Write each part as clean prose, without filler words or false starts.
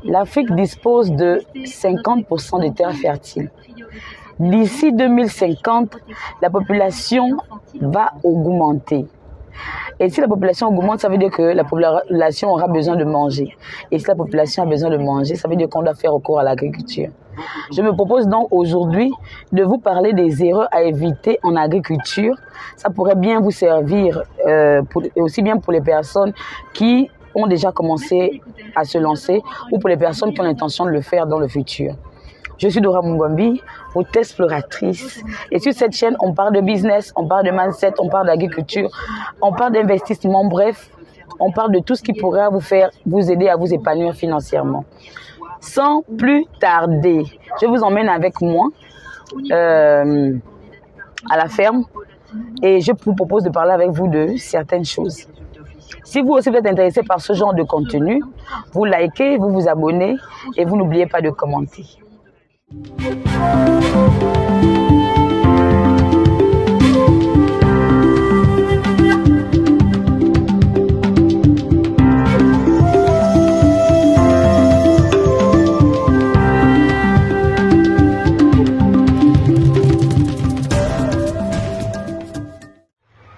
L'Afrique dispose de 50% de terres fertiles. D'ici 2050, la population va augmenter. Et si la population augmente, ça veut dire que la population aura besoin de manger. Et si la population a besoin de manger, ça veut dire qu'on doit faire recours à l'agriculture. Je me propose donc aujourd'hui de vous parler des erreurs à éviter en agriculture. Ça pourrait bien vous servir, aussi bien pour les personnes qui ont déjà commencé à se lancer ou pour les personnes qui ont l'intention de le faire dans le futur. Je suis Dora Mungombi, votre exploratrice. Et sur cette chaîne, on parle de business, on parle de mindset, on parle d'agriculture, on parle d'investissement. Bref, on parle de tout ce qui pourrait vous aider à vous épanouir financièrement. Sans plus tarder, je vous emmène avec moi à la ferme et je vous propose de parler avec vous de certaines choses. Si vous aussi vous êtes intéressé par ce genre de contenu, vous likez, vous vous abonnez et vous n'oubliez pas de commenter.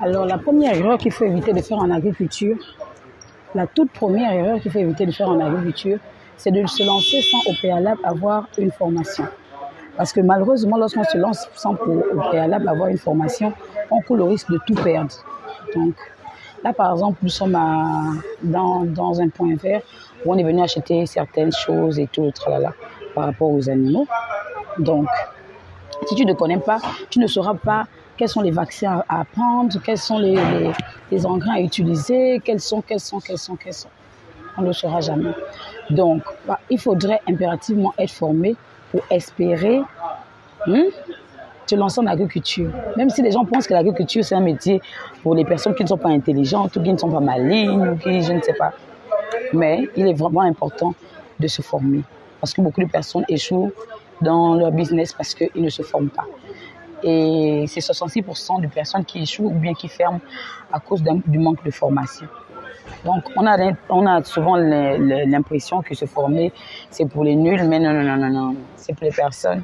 Alors, la première erreur qu'il faut éviter de faire en agriculture, la toute première erreur qu'il faut éviter de faire en agriculture, c'est de se lancer sans au préalable avoir une formation. Parce que malheureusement, lorsqu'on se lance sans au préalable avoir une formation, on court le risque de tout perdre. Donc, là, par exemple, nous sommes dans un point vert où on est venu acheter certaines choses et tout le tralala par rapport aux animaux. Donc, si tu ne connais pas, tu ne sauras pas quels sont les vaccins à prendre, quels sont les engrais à utiliser, quels sont. On ne le saura jamais. Donc, il faudrait impérativement être formé pour espérer se lancer en agriculture. Même si les gens pensent que l'agriculture, c'est un métier pour les personnes qui ne sont pas intelligentes ou qui ne sont pas malignes ou qui, je ne sais pas. Mais il est vraiment important de se former. Parce que beaucoup de personnes échouent dans leur business parce qu'ils ne se forment pas. Et c'est 66% de personnes qui échouent ou bien qui ferment à cause du manque de formation. Donc, on a souvent l'impression que se former, c'est pour les nuls, mais non. C'est pour les personnes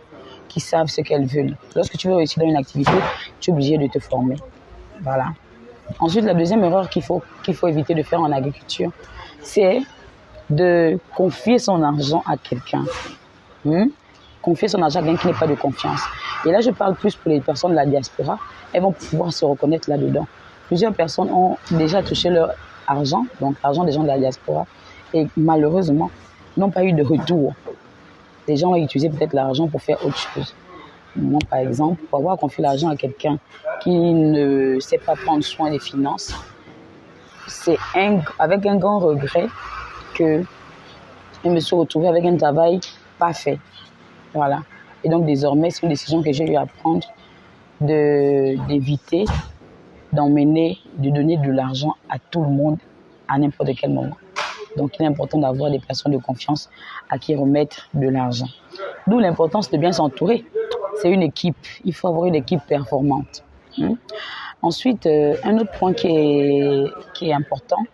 qui savent ce qu'elles veulent. Lorsque tu veux réussir dans une activité, tu es obligé de te former. Voilà. Ensuite, la deuxième erreur qu'il faut éviter de faire en agriculture, c'est de confier son argent à quelqu'un. Confier son argent à quelqu'un qui n'est pas de confiance. Et là, je parle plus pour les personnes de la diaspora. Elles vont pouvoir se reconnaître là-dedans. Plusieurs personnes ont déjà touché leur argent, donc l'argent des gens de la diaspora, et malheureusement, n'ont pas eu de retour. Les gens ont utilisé peut-être l'argent pour faire autre chose. Moi, par exemple, pour avoir confié l'argent à quelqu'un qui ne sait pas prendre soin des finances, c'est avec un grand regret que je me suis retrouvée avec un travail pas fait. Voilà. Et donc, désormais, c'est une décision que j'ai eu à prendre d'éviter de donner de l'argent à tout le monde à n'importe quel moment. Donc, il est important d'avoir des personnes de confiance à qui remettre de l'argent. D'où l'importance de bien s'entourer. C'est une équipe. Il faut avoir une équipe performante. Ensuite, un autre point qui est important,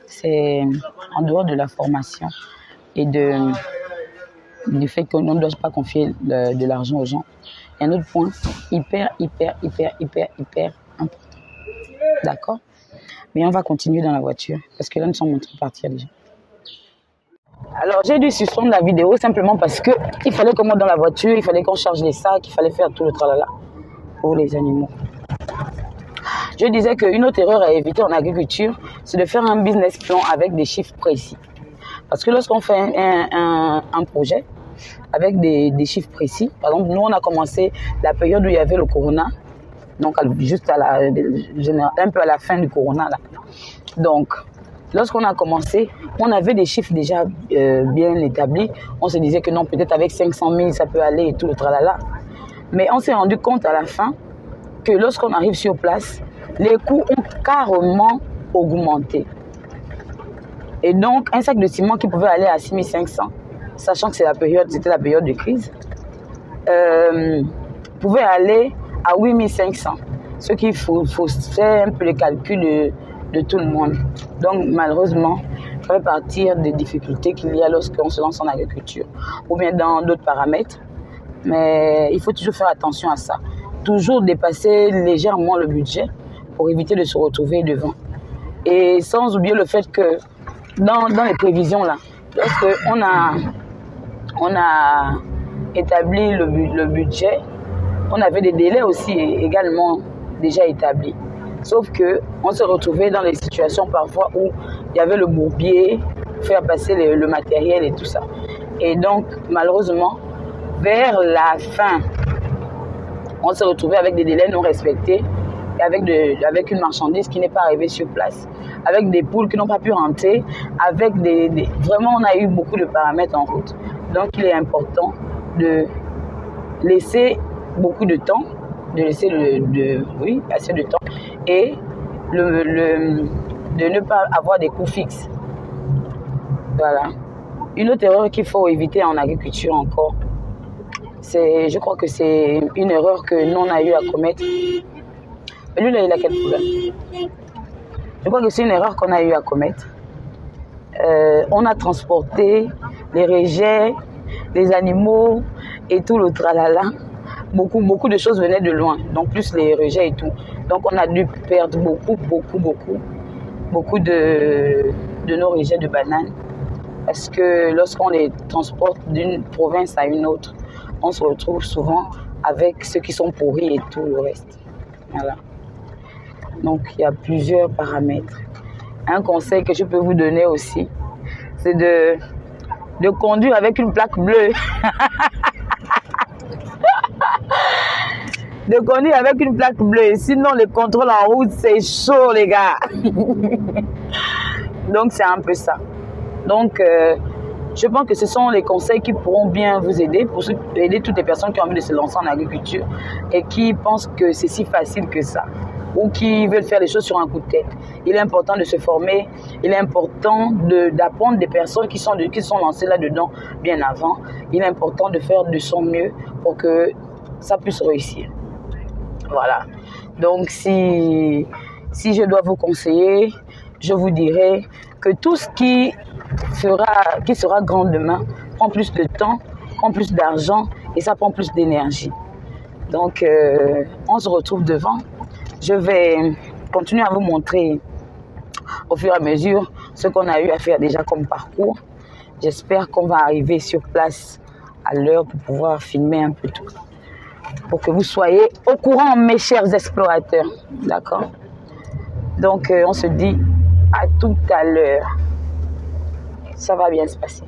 c'est en dehors de la formation et du fait qu'on ne doit pas confier de l'argent aux gens. Il y a un autre point hyper important. D'accord? Mais on va continuer dans la voiture parce que là, nous sommes en train de partir déjà. Alors, j'ai dû suspendre la vidéo simplement parce qu'il fallait qu'on monte dans la voiture, il fallait qu'on charge les sacs, il fallait faire tout le tralala pour les animaux. Je disais qu'une autre erreur à éviter en agriculture, c'est de faire un business plan avec des chiffres précis. Parce que lorsqu'on fait un projet avec des chiffres précis, par exemple, nous, on a commencé la période où il y avait le corona, donc juste un peu à la fin du corona. Là. Donc, lorsqu'on a commencé, on avait des chiffres déjà bien établis. On se disait que non, peut-être avec 500 000, ça peut aller et tout le tralala. Mais on s'est rendu compte à la fin que lorsqu'on arrive sur place, les coûts ont carrément augmenté. Et donc, un sac de ciment qui pouvait aller à 6 500, sachant que c'était la période de crise, pouvait aller à 8 500. Ce qu'il faut faire un peu le calcul de tout le monde. Donc malheureusement, ça fait partir des difficultés qu'il y a lorsqu'on se lance en agriculture ou bien dans d'autres paramètres. Mais il faut toujours faire attention à ça. Toujours dépasser légèrement le budget pour éviter de se retrouver devant. Et sans oublier le fait que dans les prévisions, là, lorsqu'on a établi le budget, on avait des délais aussi également déjà établis. Sauf qu'on se retrouvait dans des situations parfois où il y avait le bourbier, faire passer le matériel et tout ça. Et donc, malheureusement, vers la fin, on se retrouvait avec des délais non respectés, et avec une marchandise qui n'est pas arrivée sur place, avec des poules qui n'ont pas pu rentrer, avec vraiment on a eu beaucoup de paramètres en route. Donc il est important de laisser beaucoup de temps, assez de temps, et de ne pas avoir des coûts fixes. Voilà. Une autre erreur qu'il faut éviter en agriculture encore, je crois que c'est une erreur que nous on a eu à commettre. Mais lui, là, il a quel problème? Je crois que c'est une erreur qu'on a eu à commettre. On a transporté les rejets, les animaux et tout le tralala. Beaucoup de choses venaient de loin, donc plus les rejets et tout. Donc on a dû perdre beaucoup de nos rejets de bananes. Parce que lorsqu'on les transporte d'une province à une autre, on se retrouve souvent avec ceux qui sont pourris et tout le reste. Voilà. Donc, il y a plusieurs paramètres. Un conseil que je peux vous donner aussi, c'est de conduire avec une plaque bleue. De conduire avec une plaque bleue. Sinon, le contrôle en route, c'est chaud, les gars. Donc, c'est un peu ça. Donc, je pense que ce sont les conseils qui pourront bien vous aider, pour aider toutes les personnes qui ont envie de se lancer en agriculture et qui pensent que c'est si facile que ça, ou qui veulent faire les choses sur un coup de tête. Il est important de se former, il est important d'apprendre des personnes qui sont lancées là-dedans bien avant. Il est important de faire de son mieux pour que ça puisse réussir. Voilà. Donc, si je dois vous conseiller, je vous dirais que tout ce qui sera grand demain prend plus de temps, prend plus d'argent et ça prend plus d'énergie. Donc, on se retrouve devant. Je vais continuer à vous montrer au fur et à mesure ce qu'on a eu à faire déjà comme parcours. J'espère qu'on va arriver sur place à l'heure pour pouvoir filmer un peu tout. Pour que vous soyez au courant, mes chers explorateurs. D'accord? Donc, on se dit à tout à l'heure. Ça va bien se passer.